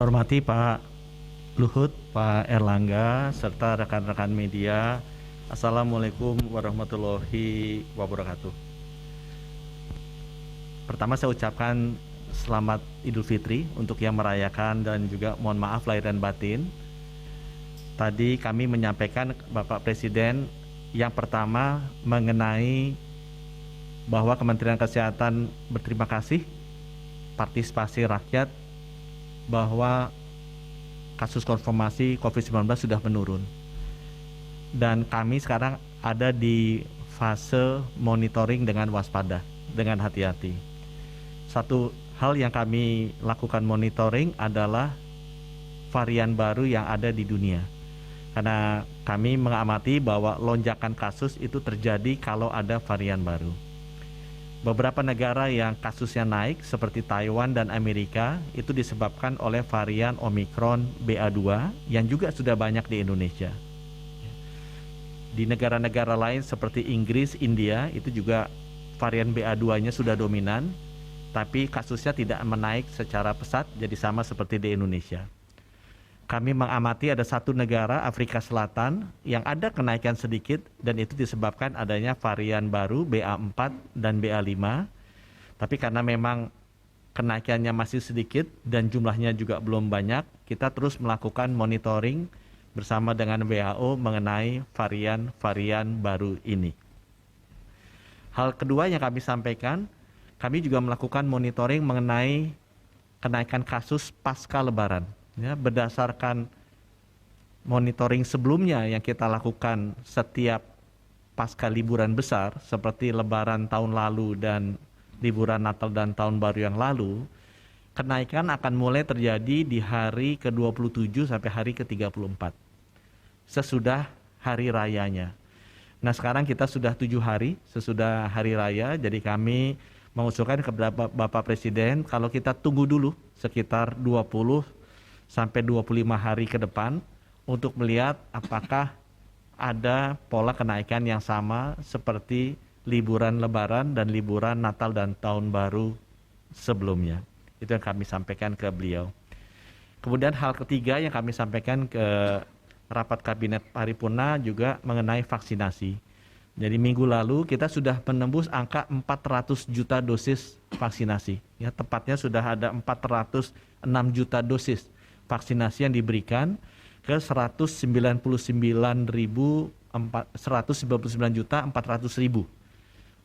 Hormati Pak Luhut, Pak Erlangga, serta rekan-rekan media. Assalamualaikum warahmatullahi wabarakatuh. Pertama saya ucapkan selamat Idul Fitri untuk yang merayakan dan juga mohon maaf lahir dan batin. Tadi kami menyampaikan Bapak Presiden yang pertama mengenai bahwa Kementerian Kesehatan berterima kasih partisipasi rakyat bahwa kasus konfirmasi COVID-19 sudah menurun. Dan kami sekarang ada di fase monitoring dengan waspada, dengan hati-hati. Satu hal yang kami lakukan monitoring adalah varian baru yang ada di dunia. Karena kami mengamati bahwa lonjakan kasus itu terjadi kalau ada varian baru. Beberapa negara yang kasusnya naik seperti Taiwan dan Amerika itu disebabkan oleh varian Omicron BA2 yang juga sudah banyak di Indonesia. Di negara-negara lain seperti Inggris, India itu juga varian BA2-nya sudah dominan, tapi kasusnya tidak menaik secara pesat jadi sama seperti di Indonesia. Kami mengamati ada satu negara Afrika Selatan yang ada kenaikan sedikit dan itu disebabkan adanya varian baru BA4 dan BA5. Tapi karena memang kenaikannya masih sedikit dan jumlahnya juga belum banyak, kita terus melakukan monitoring bersama dengan WHO mengenai varian-varian baru ini. Hal kedua yang kami sampaikan, kami juga melakukan monitoring mengenai kenaikan kasus pasca Lebaran. Ya, berdasarkan monitoring sebelumnya yang kita lakukan setiap pasca liburan besar seperti Lebaran tahun lalu dan liburan Natal dan Tahun Baru yang lalu, kenaikan akan mulai terjadi di hari ke-27 sampai hari ke-34 sesudah hari rayanya. Nah sekarang kita sudah 7 hari sesudah hari raya, jadi kami mengusulkan kepada Bapak Presiden kalau kita tunggu dulu sekitar 20 sampai 25 hari ke depan untuk melihat apakah ada pola kenaikan yang sama seperti liburan Lebaran dan liburan Natal dan Tahun Baru sebelumnya. Itu yang kami sampaikan ke beliau. Kemudian hal ketiga yang kami sampaikan ke rapat kabinet paripurna juga mengenai vaksinasi. Jadi minggu lalu kita sudah menembus angka 400 juta dosis vaksinasi. Ya, tepatnya sudah ada 406 juta dosis vaksinasi yang diberikan ke 199.400.000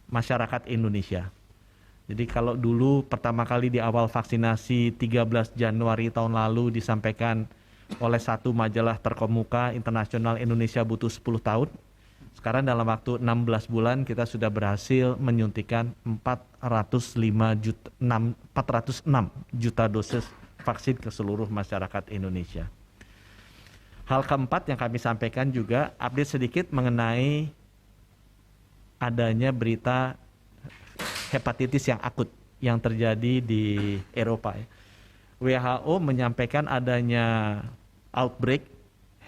masyarakat Indonesia. Jadi kalau dulu pertama kali di awal vaksinasi 13 Januari tahun lalu disampaikan oleh satu majalah terkemuka internasional Indonesia butuh 10 tahun. Sekarang dalam waktu 16 bulan kita sudah berhasil menyuntikkan 406 juta dosis vaksin ke seluruh masyarakat Indonesia. Hal keempat yang kami sampaikan juga update sedikit mengenai adanya berita hepatitis yang akut yang terjadi di Eropa. WHO menyampaikan adanya outbreak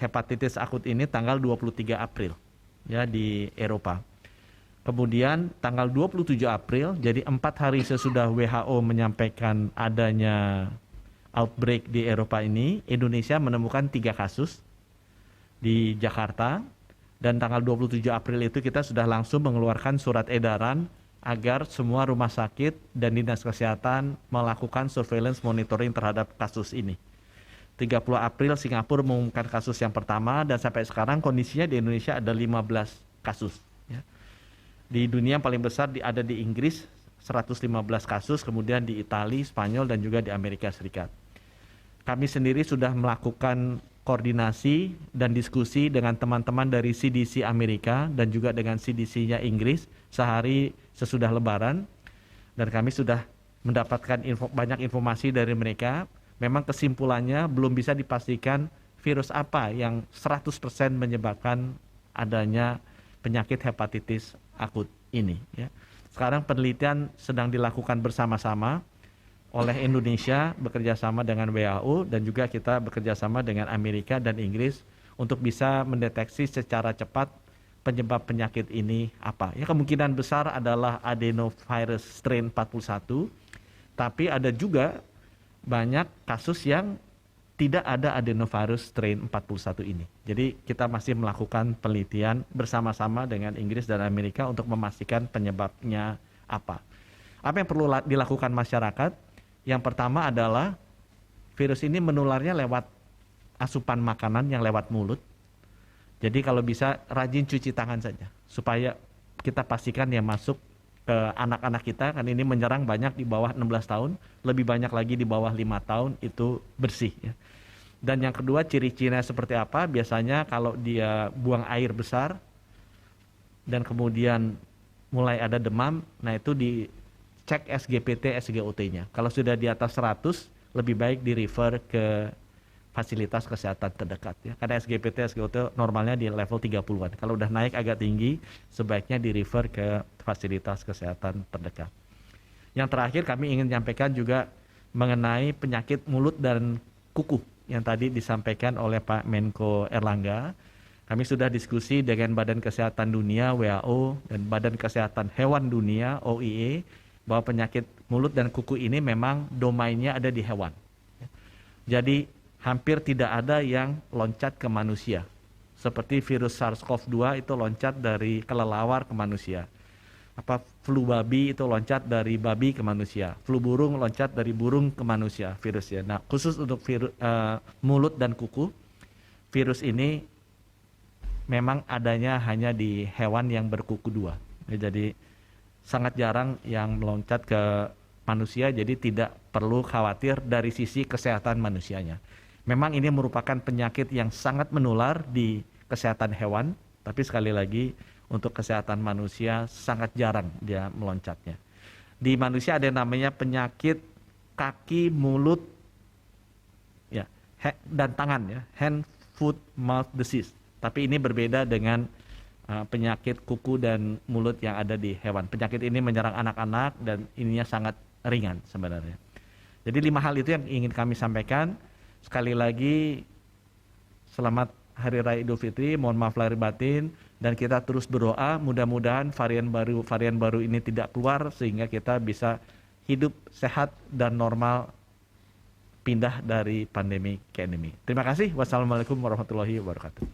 hepatitis akut ini tanggal 23 April ya di Eropa. Kemudian tanggal 27 April, jadi 4 hari sesudah WHO menyampaikan adanya outbreak di Eropa ini, Indonesia menemukan 3 kasus di Jakarta, dan tanggal 27 April itu kita sudah langsung mengeluarkan surat edaran agar semua rumah sakit dan dinas kesehatan melakukan surveillance monitoring terhadap kasus ini. 30 April Singapura mengumumkan kasus yang pertama dan sampai sekarang kondisinya di Indonesia ada 15 kasus. Ya. Di dunia yang paling besar ada di Inggris 115 kasus, kemudian di Italia, Spanyol dan juga di Amerika Serikat. Kami sendiri sudah melakukan koordinasi dan diskusi dengan teman-teman dari CDC Amerika dan juga dengan CDC-nya Inggris sehari sesudah Lebaran, dan kami sudah mendapatkan banyak informasi dari mereka. Memang kesimpulannya belum bisa dipastikan virus apa yang 100% menyebabkan adanya penyakit hepatitis akut ini. Ya. Sekarang penelitian sedang dilakukan bersama-sama oleh Indonesia bekerja sama dengan WHO dan juga kita bekerja sama dengan Amerika dan Inggris untuk bisa mendeteksi secara cepat penyebab penyakit ini apa. Ya, kemungkinan besar adalah adenovirus strain 41, tapi ada juga banyak kasus yang tidak ada adenovirus strain 41 ini. Jadi kita masih melakukan penelitian bersama-sama dengan Inggris dan Amerika untuk memastikan penyebabnya apa. Apa yang perlu dilakukan masyarakat? Yang pertama adalah virus ini menularnya lewat asupan makanan yang lewat mulut. Jadi kalau bisa rajin cuci tangan saja supaya kita pastikan dia masuk ke anak-anak kita, kan ini menyerang banyak di bawah 16 tahun, lebih banyak lagi di bawah 5 tahun, itu bersih ya. Dan yang kedua, ciri-cirinya seperti apa? Biasanya kalau dia buang air besar dan kemudian mulai ada demam, nah itu dicek SGPT, SGOT-nya. Kalau sudah di atas 100, lebih baik di refer ke fasilitas kesehatan terdekat ya. Karena SGPT, SGOT normalnya di level 30-an. Kalau udah naik agak tinggi, sebaiknya di refer ke fasilitas kesehatan terdekat. Yang terakhir kami ingin menyampaikan juga mengenai penyakit mulut dan kuku yang tadi disampaikan oleh Pak Menko Erlangga. Kami sudah diskusi dengan Badan Kesehatan Dunia WHO dan Badan Kesehatan Hewan Dunia OIE bahwa penyakit mulut dan kuku ini memang domainnya ada di hewan. Jadi hampir tidak ada yang loncat ke manusia. Seperti virus SARS-CoV-2 itu loncat dari kelelawar ke manusia. Flu babi itu loncat dari babi ke manusia. Flu burung loncat dari burung ke manusia virusnya. Nah, khusus untuk mulut dan kuku, virus ini memang adanya hanya di hewan yang berkuku dua. Jadi sangat jarang yang meloncat ke manusia, jadi tidak perlu khawatir dari sisi kesehatan manusianya. Memang ini merupakan penyakit yang sangat menular di kesehatan hewan, tapi sekali lagi untuk kesehatan manusia sangat jarang dia meloncatnya. Di manusia ada yang namanya penyakit kaki, mulut, ya, dan tangan ya, hand, foot, mouth disease. Tapi ini berbeda dengan penyakit kuku dan mulut yang ada di hewan. Penyakit ini menyerang anak-anak dan ininya sangat ringan sebenarnya. Jadi 5 hal itu yang ingin kami sampaikan. Sekali lagi, selamat Hari Raya Idul Fitri, mohon maaf lahir batin, dan kita terus berdoa mudah-mudahan varian baru ini tidak keluar sehingga kita bisa hidup sehat dan normal, pindah dari pandemi ke endemi. Terima kasih. Wassalamualaikum warahmatullahi wabarakatuh.